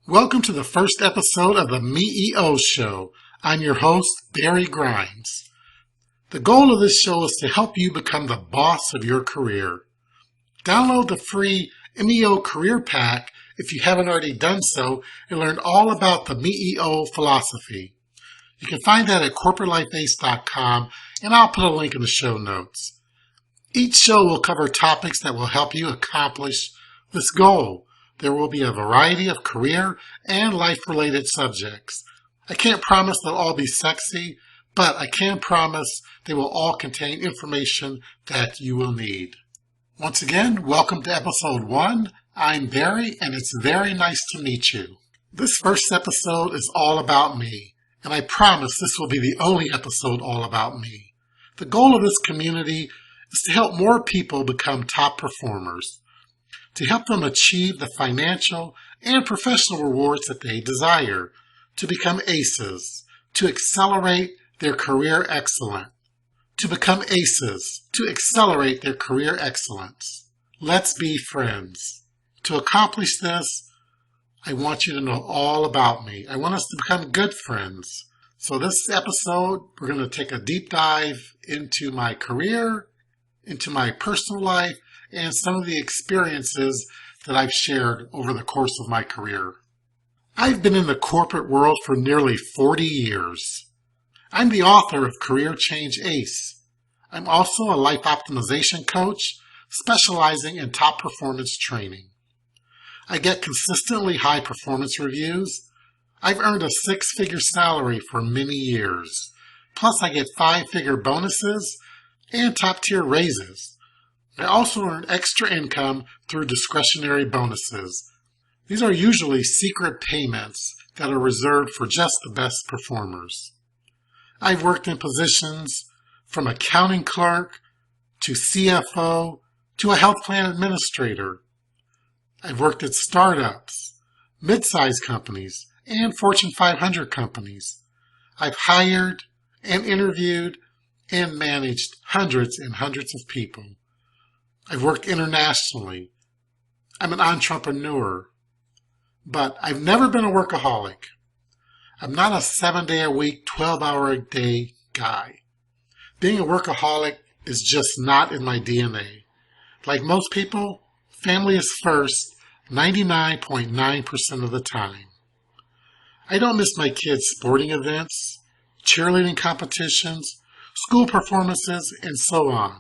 Welcome to the first episode of the MeEO Show. I'm your host, Barry Grimes. The goal of this show is to help you become the boss of your career. Download the free MeEO Career Pak if you haven't already done so and learn all about the MeEO philosophy. You can find that at corporatelife.com, and I'll put a link in the show notes. Each show will cover topics that will help you accomplish this goal. There will be a variety of career and life-related subjects. I can't promise they'll all be sexy, but I can promise they will all contain information that you will need. Once again, welcome to episode 1. I'm Barry, and it's very nice to meet you. This first episode is all about me, and I promise this will be the only episode all about me. The goal of this community is to help more people become top performers, to help them achieve the financial and professional rewards that they desire, to become aces, to accelerate their career excellence, to become aces, to accelerate their career excellence. Let's be friends. To accomplish this, I want you to know all about me. I want us to become good friends. So this episode, we're going to take a deep dive into my career, into my personal life, and some of the experiences that I've shared over the course of my career. I've been in the corporate world for nearly 40 years. I'm the author of Career Change Ace. I'm also a life optimization coach specializing in top performance training. I get consistently high performance reviews. I've earned a 6-figure salary for many years. Plus I get 5-figure bonuses and top-tier raises. I also earn extra income through discretionary bonuses. These are usually secret payments that are reserved for just the best performers. I've worked in positions from accounting clerk to CFO to a health plan administrator. I've worked at startups, mid-sized companies, and Fortune 500 companies. I've hired and interviewed and managed hundreds and hundreds of people. I've worked internationally. I'm an entrepreneur, but I've never been a workaholic. I'm not a 7-day-a-week, 12-hour-a-day guy. Being a workaholic is just not in my DNA. Like most people, family is first 99.9% of the time. I don't miss my kids' sporting events, cheerleading competitions, school performances, and so on.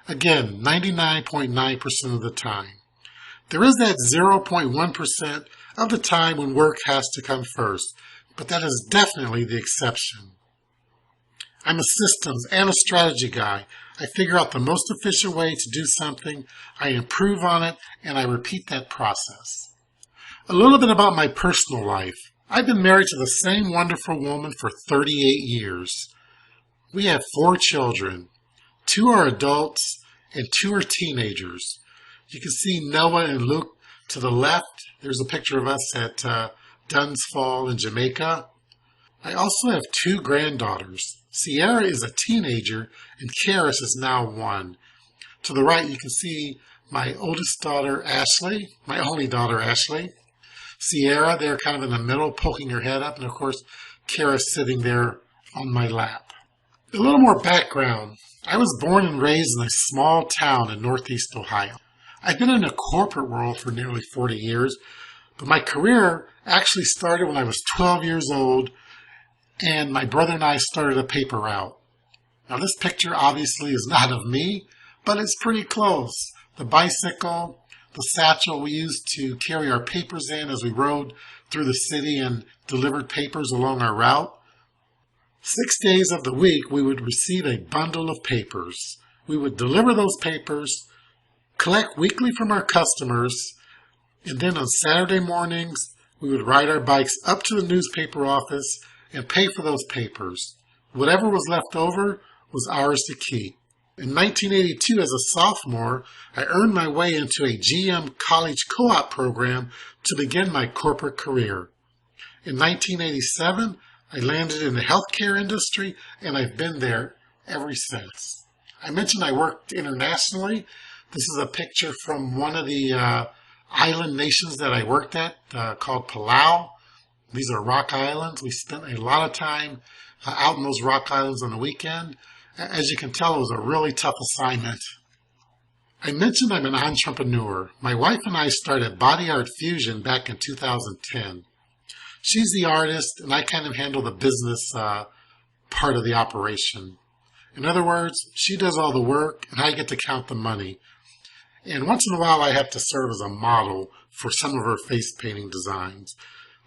Again, 99.9% of the time. There is that 0.1% of the time when work has to come first, but that is definitely the exception. I'm a systems and a strategy guy. I figure out the most efficient way to do something, I improve on it, and I repeat that process. A little bit about my personal life. I've been married to the same wonderful woman for 38 years. We have 4 children. 2 are adults and 2 are teenagers. You can see Noah and Luke to the left. There's a picture of us at Dunn's Fall in Jamaica. I also have 2 granddaughters. Sierra is a teenager and Karis is now 1. To the right you can see my oldest daughter Ashley, my only daughter Ashley. Sierra there kind of in the middle poking her head up, and of course Karis sitting there on my lap. A little more background. I was born and raised in a small town in northeast Ohio. I've been in the corporate world for nearly 40 years, but my career actually started when I was 12 years old, and my brother and I started a paper route. Now this picture obviously is not of me, but it's pretty close. The bicycle, the satchel we used to carry our papers in as we rode through the city and delivered papers along our route. 6 days of the week, we would receive a bundle of papers. We would deliver those papers, collect weekly from our customers, and then on Saturday mornings, we would ride our bikes up to the newspaper office and pay for those papers. Whatever was left over was ours to keep. In 1982, as a sophomore, I earned my way into a GM college co-op program to begin my corporate career. In 1987, I landed in the healthcare industry, and I've been there ever since. I mentioned I worked internationally. This is a picture from one of the island nations that I worked at called Palau. These are rock islands. We spent a lot of time out in those rock islands on the weekend. As you can tell, it was a really tough assignment. I mentioned I'm an entrepreneur. My wife and I started Body Art Fusion back in 2010. She's the artist, and I kind of handle the business part of the operation. In other words, she does all the work, and I get to count the money. And once in a while, I have to serve as a model for some of her face painting designs.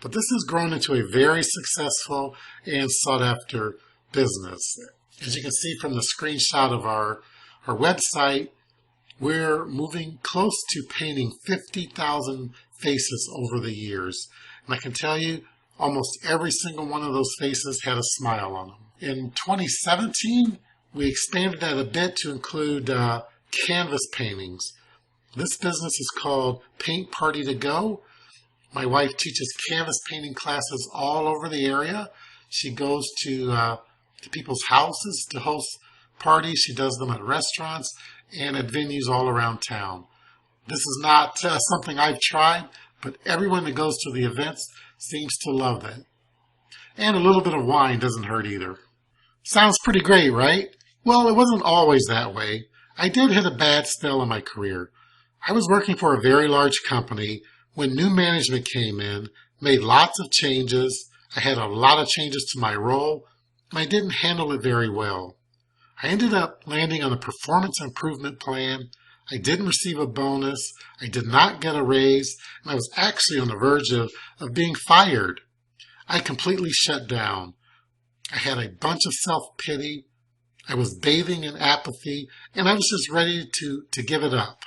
But this has grown into a very successful and sought-after business. As you can see from the screenshot of our website, we're moving close to painting 50,000 faces over the years. And I can tell you, almost every single one of those faces had a smile on them. In 2017, we expanded that a bit to include canvas paintings. This business is called Paint Party to Go. My wife teaches canvas painting classes all over the area. She goes to people's houses to host parties. She does them at restaurants and at venues all around town. This is not something I've tried, but everyone that goes to the events seems to love it. And a little bit of wine doesn't hurt either. Sounds pretty great, right? Well, it wasn't always that way. I did hit a bad spell in my career. I was working for a very large company when new management came in, made lots of changes. I had a lot of changes to my role, and I didn't handle it very well. I ended up landing on a performance improvement plan. I didn't receive a bonus. I did not get a raise, and I was actually on the verge of being fired. I completely shut down. I had a bunch of self-pity. I was bathing in apathy, and I was just ready to give it up.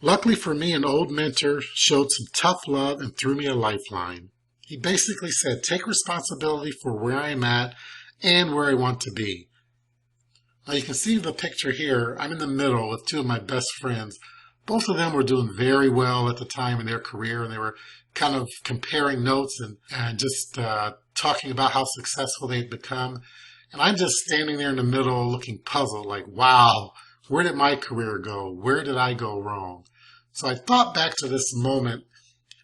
Luckily for me, an old mentor showed some tough love and threw me a lifeline. He basically said, take responsibility for where I'm at and where I want to be. Now you can see the picture here. I'm in the middle with two of my best friends. Both of them were doing very well at the time in their career, and they were kind of comparing notes and just talking about how successful they'd become. And I'm just standing there in the middle looking puzzled, like, wow, where did my career go? Where did I go wrong? So I thought back to this moment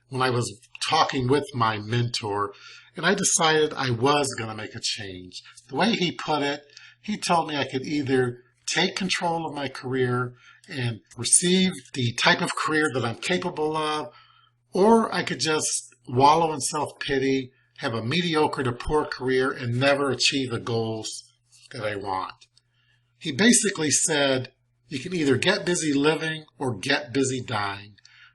when I was talking with my mentor, and I decided I was going to make a change. The way he put it, he told me I could either take control of my career and receive the type of career that I'm capable of, or I could just wallow in self-pity, have a mediocre to poor career, and never achieve the goals that I want. He basically said, you can either get busy living or get busy dying.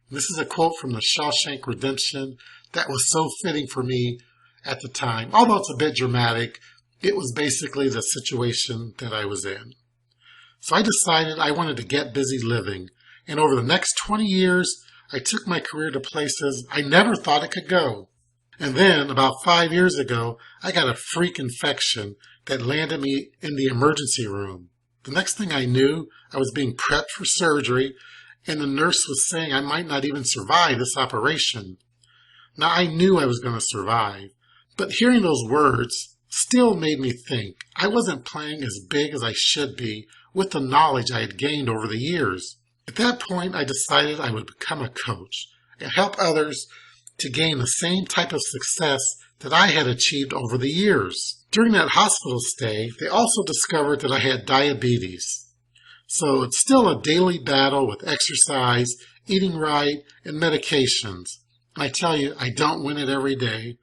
This is a quote from the Shawshank Redemption that was so fitting for me at the time. Although it's a bit dramatic, it was basically the situation that I was in. So I decided I wanted to get busy living. And over the next 20 years, I took my career to places I never thought it could go. And then, about 5 years ago, I got a freak infection that landed me in the emergency room. The next thing I knew, I was being prepped for surgery, and the nurse was saying I might not even survive this operation. Now, I knew I was going to survive, but hearing those words still made me think I wasn't playing as big as I should be with the knowledge I had gained over the years. At that point, I decided I would become a coach and help others to gain the same type of success that I had achieved over the years. During that hospital stay, they also discovered that I had diabetes. So it's still a daily battle with exercise, eating right, and medications. And I tell you, I don't win it every day,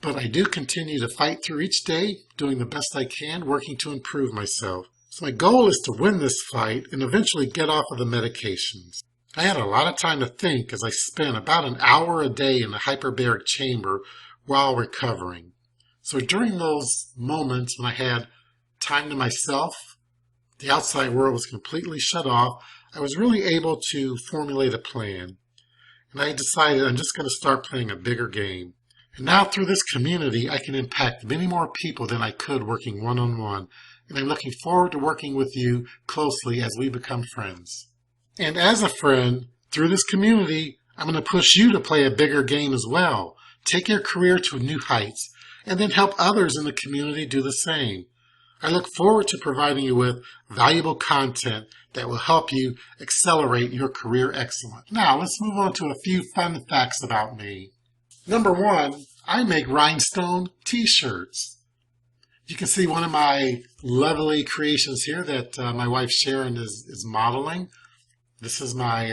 but I do continue to fight through each day, doing the best I can, working to improve myself. So my goal is to win this fight and eventually get off of the medications. I had a lot of time to think as I spent about an hour a day in the hyperbaric chamber while recovering. So during those moments when I had time to myself, the outside world was completely shut off, I was really able to formulate a plan. And I decided I'm just going to start playing a bigger game. And now through this community, I can impact many more people than I could working one-on-one. And I'm looking forward to working with you closely as we become friends. And as a friend, through this community, I'm going to push you to play a bigger game as well. Take your career to new heights, and then help others in the community do the same. I look forward to providing you with valuable content that will help you accelerate your career excellence. Now, let's move on to a few fun facts about me. Number one, I make rhinestone t-shirts. You can see one of my lovely creations here that my wife Sharon is modeling. This is my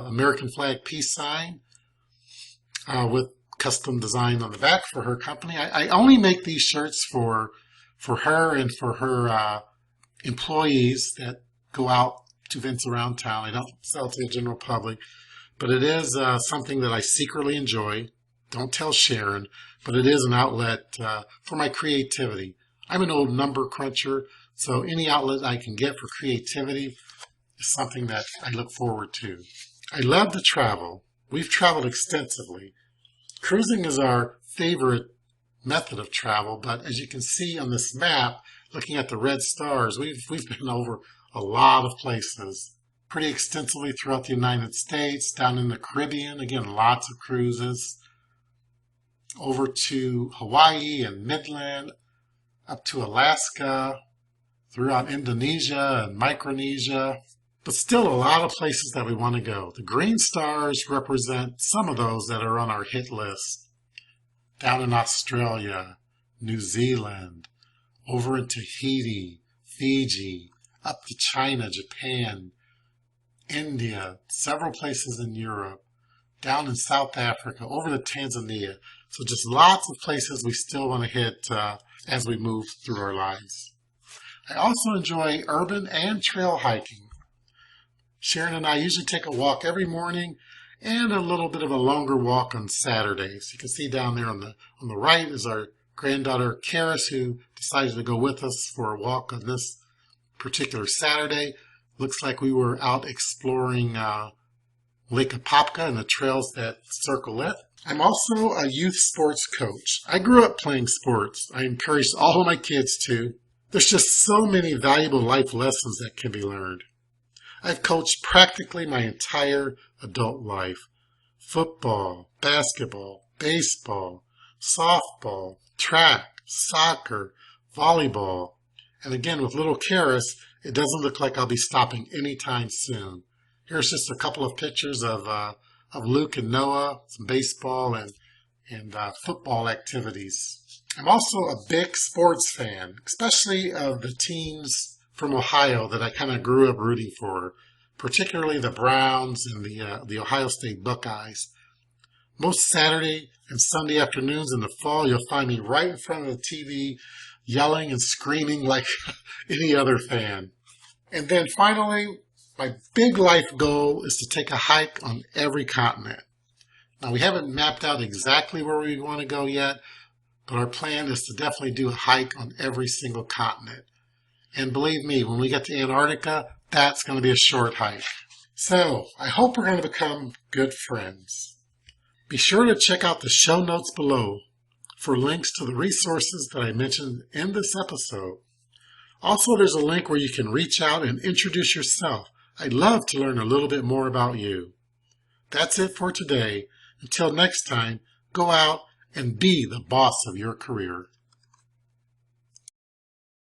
American flag peace sign with custom design on the back for her company. I only make these shirts for her and for her employees that go out to events around town. I don't sell to the general public, but it is something that I secretly enjoy. Don't tell Sharon, but it is an outlet for my creativity. I'm an old number cruncher, so any outlet I can get for creativity is something that I look forward to. I love to travel. We've traveled extensively. Cruising is our favorite method of travel, but as you can see on this map, looking at the red stars, we've been over a lot of places, pretty extensively throughout the United States, down in the Caribbean, again, lots of cruises, over to Hawaii and Midland, up to Alaska, throughout Indonesia and Micronesia, but still a lot of places that we want to go. The green stars represent some of those that are on our hit list. Down in Australia, New Zealand, over in Tahiti, Fiji, up to China, Japan, India, several places in Europe, down in South Africa, over to Tanzania. So just lots of places we still want to hit as we move through our lives. I also enjoy urban and trail hiking. Sharon and I usually take a walk every morning and a little bit of a longer walk on Saturdays. You can see down there on the right is our granddaughter Karis, who decided to go with us for a walk on this particular Saturday. Looks like we were out exploring Lake Apopka and the trails that circle it. I'm also a youth sports coach. I grew up playing sports. I encourage all of my kids to. There's just so many valuable life lessons that can be learned. I've coached practically my entire adult life. Football, basketball, baseball, softball, track, soccer, volleyball. And again, with little Karis, it doesn't look like I'll be stopping anytime soon. Here's just a couple of pictures of Luke and Noah, some baseball and football activities. I'm also a big sports fan, especially of the teams from Ohio that I kind of grew up rooting for, particularly the Browns and the Ohio State Buckeyes. Most Saturday and Sunday afternoons in the fall, you'll find me right in front of the TV, yelling and screaming like any other fan. And then finally, my big life goal is to take a hike on every continent. Now, we haven't mapped out exactly where we want to go yet, but our plan is to definitely do a hike on every single continent. And believe me, when we get to Antarctica, that's going to be a short hike. So, I hope we're going to become good friends. Be sure to check out the show notes below for links to the resources that I mentioned in this episode. Also, there's a link where you can reach out and introduce yourself. I'd love to learn a little bit more about you. That's it for today. Until next time, go out and be the boss of your career.